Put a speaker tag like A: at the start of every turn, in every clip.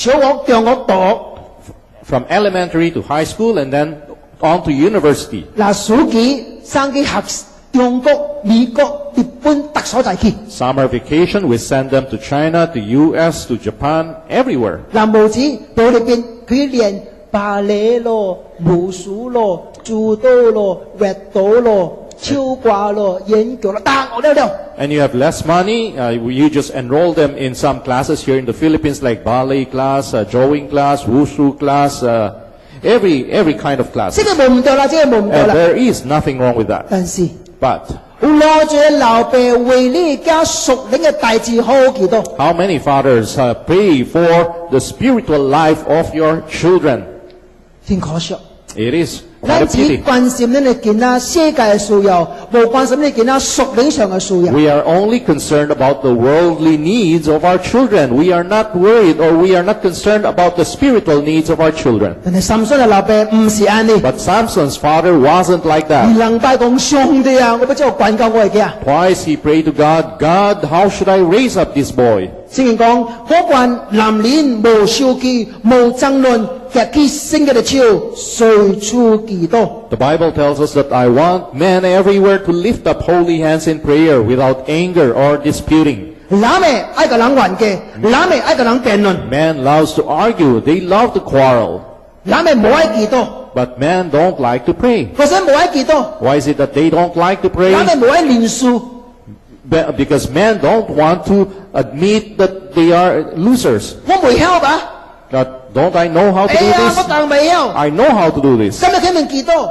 A: 小學、中學、大學。
B: from elementary to high school and then on to university.
A: 嗱，暑期生去學中國、美國、日本特所在去。
B: Summer vacation, we send them to China, to US, to Japan, everywhere.
A: 嗱，無止到裏邊佢練芭蕾咯、武術咯、judo咯、滑倒咯、超掛咯、演講咯，打我了。
B: And you have less money, you just enroll them in some classes here in the Philippines like ballet class, drawing class, wushu class, every kind of class.
A: 這個冇唔到啦，這個冇唔到
B: And
A: 啦。
B: there is nothing wrong with that.
A: 但是
B: But
A: 攞住老爸為你家屬靈嘅大志好幾多？
B: how many fathers pray for the spiritual life of your children?
A: 真可惜。
B: It is quite
A: 咱
B: a
A: 只
B: pity.
A: 關心你哋見啊世界嘅需要，冇關心你見啊屬靈上嘅需要。
B: We are only concerned about the worldly needs of our children. We are not worried or we are not concerned about the spiritual needs of our children.
A: 但係深信嘅老爸唔是安尼，
B: But Samson's father wasn't like
A: 而
B: that.
A: 能拜講上帝啊，我不知道管教我嘅啊。
B: Twice he prayed to God, God, how should I raise up this boy?
A: 聖經講，可慣男人無受記，無爭論，夾起聖嘅的手，隨處祈禱。
B: The Bible tells us that I want men everywhere to lift up holy hands in prayer without anger or disputing.
A: 男嘅愛個人還嘅，男嘅愛個人辯論，
B: Man loves to argue. They love to quarrel.
A: 男嘅冇愛祈禱，
B: But men don't like to pray.
A: 或者冇愛祈禱，
B: Why is it that they don't like to
A: 男
B: pray?
A: 嘅冇愛認輸。
B: Because men don't want to admit that they are losers.
A: 我未曉吧？
B: Don't I know how to
A: 哎
B: do
A: 呀，我
B: this?
A: 當未曉。
B: I know how to do this.
A: 今日佢們祈禱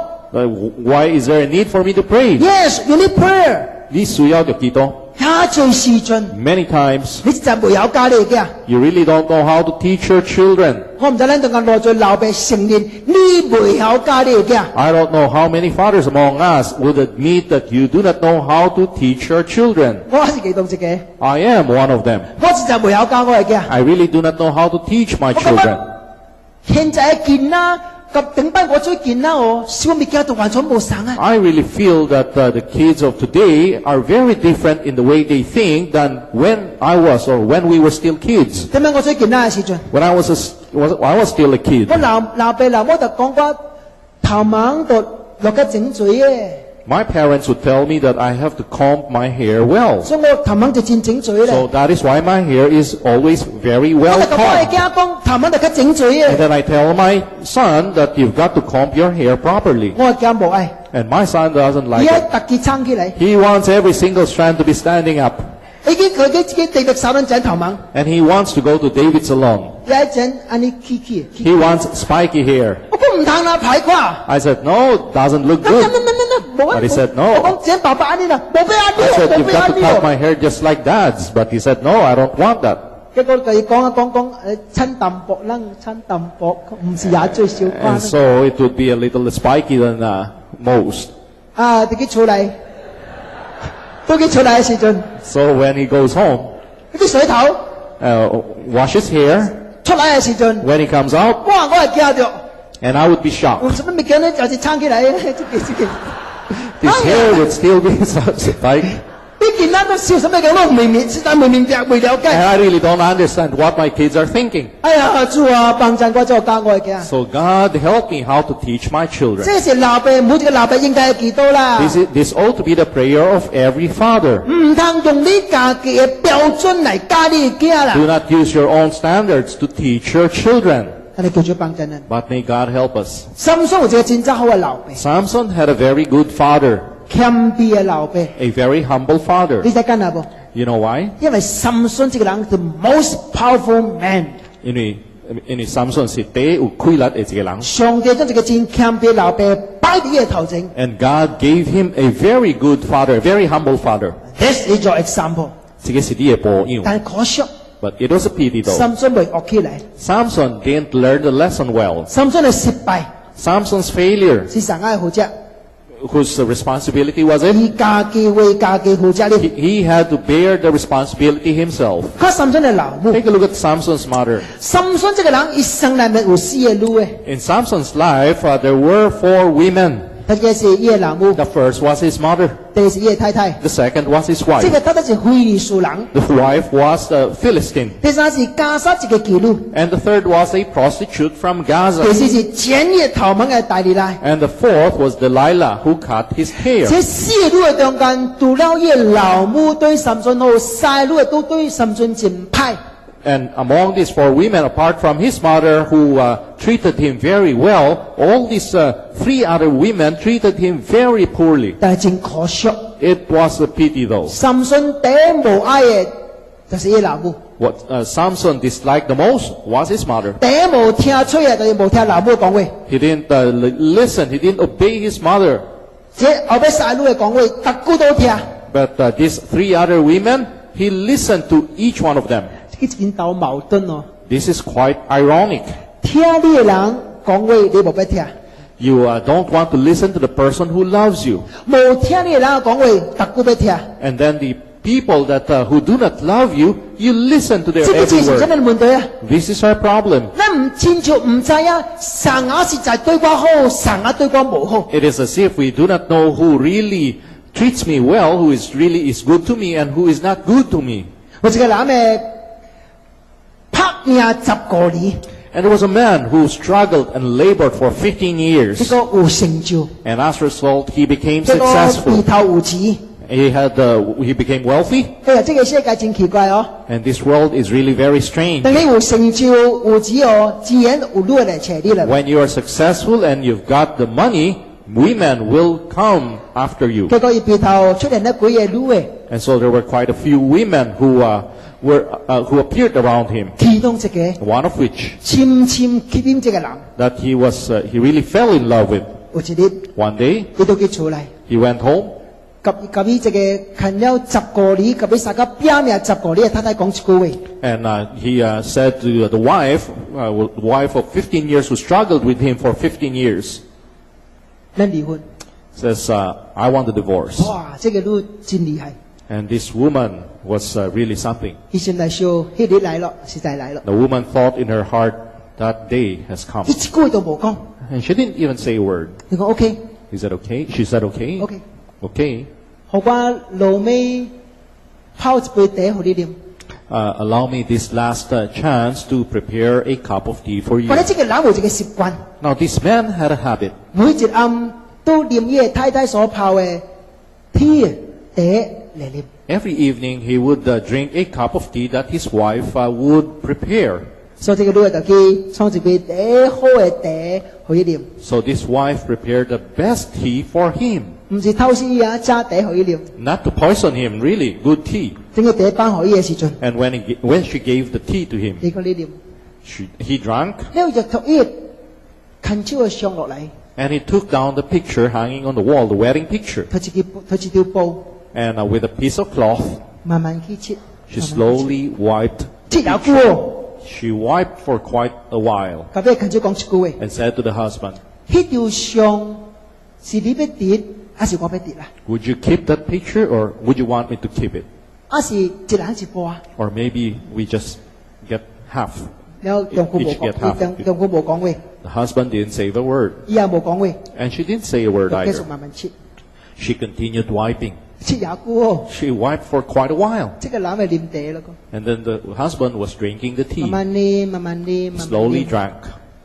B: Why is there a need for me to pray?
A: ，Yes, you need prayer。
B: This需要就祈禱。
A: 他最時陣，
B: Many times
A: 你就未曉教你嘅。
B: you really don't know how to teach your children.
A: 我唔知咱同個內在老爸承認，你未曉教你嘅。
B: I don't know how many fathers among us would admit that you do not know how to teach your children.
A: 我係祈禱自己，
B: I am one of them.
A: 我就未曉教我嘅。
B: I really do not know how to teach my children.
A: 現在見啦，及頂班我最見啦，我小物件都完全冇生啊！
B: I really feel that the kids of today are very different in the way they think than when I was or when we were still kids.
A: 點解我最見啦嘅時陣？
B: When I was still a kid.
A: 我老爸我就講過頭盲度落個整嘴嘅，
B: My parents would tell me that I have to comb my hair well.
A: 所以我頭盲就剪整嘴咧。
B: So that is why my hair is always very
A: 我
B: well
A: 就講我係
B: combed.
A: 家公頭盲就佢整嘴
B: And
A: 嘅，
B: then I tell my son that you've got to comb your hair properly.
A: 我係家冇愛，
B: And my son doesn't
A: 而
B: like
A: 家
B: it.
A: 特結撐起嚟，
B: He wants every single strand to be standing up.
A: 佢自己地力手撚整頭盲，
B: And he wants to go to David's salon.
A: 有一陣安尼起，
B: He wants spiky hair.
A: 我講唔通啦，排啩。
B: I said, no, it doesn't look good. But he said, no.
A: 我講整爸爸安尼啦，冇俾安
B: I
A: 尼
B: said,
A: 冇
B: you've
A: 俾
B: got
A: 安
B: to
A: 尼
B: cut my hair just like dad's. But he said, no, I don't want that.
A: 結果佢講親淡薄啦，親淡薄，唔是也最少
B: And
A: 關。
B: so it would be a little spiky than most.
A: 啊，自己出嚟，到佢出嚟嘅時陣，
B: So when he goes home,
A: 啲水頭
B: wash his hair.
A: 出嚟嘅時陣，
B: When he comes out,
A: 哇！我係驚咗，
B: and I would be shocked.
A: 我做乜物件咧就是撐起嚟，自己。
B: His hair would still be spiky.
A: 呢件啦都笑什麼嘅，我唔明，實在唔明白，未了
B: And
A: 解。
B: I really don't understand what my kids are thinking.
A: 哎呀，主啊，幫陣我就教我嘅。
B: So God help me how to teach my children.
A: 這是老爸，每一個老爸應該記到啦。
B: This ought to be the prayer of every father.
A: 唔通用你家己嘅標準嚟教你嘅囝啦
B: Do。not use your own standards to teach your children.
A: 我哋叫做幫陣人。
B: But may God help us.
A: 心中有一個真正好嘅老爸，
B: Samson had a very good father,
A: 謙卑嘅老爸。
B: a very humble father.
A: 你睇緊啊不？
B: You know why?
A: 因為深信這個人 the most powerful man。
B: 因為Samson是最有規律的一個人。
A: 上帝將這個真謙卑老爸擺喺佢頭前。
B: And God gave him a very good father, a very humble father.
A: This is your example。
B: 這個是你的榜樣。
A: 但係可惜，
B: But it was a pity though.
A: 深信未學起嚟，
B: Samson didn't learn the lesson well.
A: 深信嘅失敗
B: Samson's failure,
A: 是神嘅負責，
B: whose responsibility was it?
A: 以家己為家己負責
B: He,
A: 呢。
B: he had to bear the responsibility himself.
A: 佢深信嘅老母，
B: Take a look at Samson's mother.
A: 深信這個人一生裏面有四個女嘅，
B: In Samson's life, there were 4 women.
A: 第一個是伊嘅老母，
B: The first was his mother.
A: 第二是伊嘅太太。
B: The second was his
A: 這
B: wife.
A: 個太太是非利士人，
B: The wife was a Philistine.
A: 第三是加沙一個妓女，
B: And the third was a prostitute from
A: 第
B: Gaza.
A: 四是剪伊頭毛嘅大利拉。
B: And the fourth was Delilah, who cut his hair.
A: 這四個女嘅中間，除了伊嘅老母對參孫好，細女嘅都對參孫真歹。
B: And among these four women, apart from his mother, who treated him very well, all these three other women treated him very poorly.
A: 但係真可惜，
B: It was a pity, though.
A: 參孫第一無愛嘅就是伊老母，
B: What Samson disliked the most was his mother.
A: 第一無聽吹嘅就是無聽老母講話。
B: He didn't listen. He didn't obey his mother.
A: 這後尾細女嘅講話，逐句都聽。
B: But these three other women, he listened to each one of them.
A: 呢件鬥矛盾哦。
B: This is quite ironic.
A: 聽你嘅人講話，你無要聽；
B: You don't want to listen to the person who loves you.
A: 無聽你嘅人講話，逐句要聽。
B: And then the people that who do not love you, you listen to their
A: 這個
B: every
A: 是什
B: word.
A: 麼問題啊？
B: This is our problem.
A: 咱唔清楚唔知啊，神啊是在對我好，神啊對我無好。
B: It is as if we do not know who really treats me well, who is really is good to me, and who is not good to me.
A: 我一個人嘅拍命15年，
B: And there was a man who struggled and labored for 15 years.
A: 結果有成就，
B: And as a result, he became
A: 結果
B: successful.
A: 鼻頭有錢。
B: He became wealthy.
A: 哎呀，這個世界真奇怪哦！
B: And this world is really very strange.
A: 等你有成就有錢哦，自然有女來找你啦。
B: When you are successful and you've got the money, women will come after you.
A: 結果伊鼻頭出現咗幾個女嘅，
B: And so there were quite a few women who appeared around him.
A: 其中一個
B: One of which
A: 深深吸引這個人。
B: that he really fell in love with.
A: 有一日，
B: One day
A: 佢到佢厝內，
B: he went home
A: 甲伊這個近了15年，甲伊三個拼命15年嘅太太講一句話。
B: and he said to the wife of 15 years who struggled with him for 15 years,
A: 咱離婚。
B: says, I want a divorce.
A: 哇，這個女真厲害。
B: And this woman was really something.
A: 伊心內想，迄日來了，實在來了。
B: The woman thought in her heart, that day has come.
A: 伊一句都無講。
B: And she didn't even say a word.
A: 你講 OK，OK，、
B: He said, okay. She said, okay.
A: OK，
B: Okay.
A: 好我落尾泡一杯茶給你飲。
B: Allow me this last chance to prepare a cup of tea for you.
A: 或者這個人有一個習慣，
B: Now this man had a habit.
A: 每一暗都啉伊太太所泡嘅tea茶嚟啉。
B: Every evening he would drink a cup of tea that his wife would prepare.
A: 所以這個女就去沖一杯茶好嘅茶給伊啉，
B: So this wife prepared the best tea for him.
A: 唔是偷死伊啊，炸茶給伊啉。
B: Not to poison him, really, good tea.
A: 整個茶放給伊嘅時陣，
B: And when she gave the tea to him,
A: 你講你啉，
B: he drank,
A: 你就讀伊近手嘅上落嚟，
B: and he took down the picture hanging on the wall, the wedding picture.
A: 佢一條布，
B: And with a piece of cloth,
A: 慢慢去切，
B: she slowly wiped.
A: 切有久哦。
B: She wiped for quite a while
A: 後尾近手講一句話。
B: and said to the husband,
A: 迄條相是你要跌，還是我要跌啦？
B: would you keep that picture or would you want me to keep it?
A: 還是一人一半？
B: Or maybe we just get half.
A: 然後丈夫無
B: Each get half.
A: 講，丈夫無講話，
B: The husband didn't say the word.
A: 伊也無講話，
B: And she didn't say a word
A: 就繼續
B: either.
A: 慢慢切，
B: She continued wiping.
A: 切也久哦。
B: She wiped for quite a while.
A: 這個男嘅啉茶咯，
B: And then the husband was drinking the
A: 慢
B: tea.
A: 慢啉，慢慢啉，慢慢
B: Slowly
A: 啉。
B: drank.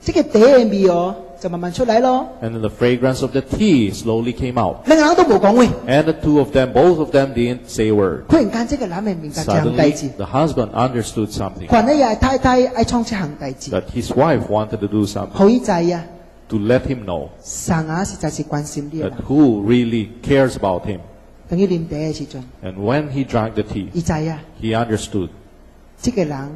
A: 這個茶嘅味哦，就慢慢出嚟咯。
B: And then the fragrance of the tea slowly came out.
A: 兩個人都無講話，
B: And the two of them, both of them didn't say a word.
A: 忽然間這個男嘅明白一項代
B: Suddenly,
A: 志，
B: the husband understood something.
A: 原來也係太太愛創一項代志，
B: That his wife wanted to do something.
A: 好伊知啊，
B: To let him know
A: 神啊實在是關心你
B: that
A: 啦。
B: who really cares about him.
A: 等於啉茶嘅時陣，
B: And when he drank the tea,
A: 伊知啊，
B: he understood
A: 這個人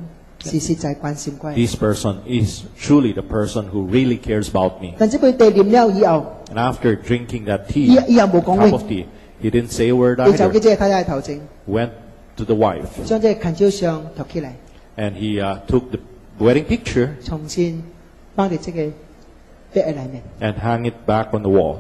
A: 是實在關心我的。
B: this person is truly the person who really cares about me.
A: 但這杯茶啉了以後，
B: And after drinking that
A: 伊
B: tea,
A: 伊也無講
B: cup
A: 話，
B: of tea, he didn't say a word
A: 伊就去
B: either.
A: 這個太太嘅頭前，
B: Went to the wife
A: 將這個牽手相托起來，
B: and he took the wedding picture
A: 重新放喺這個壁嘅裏面。
B: and hung it back on the wall.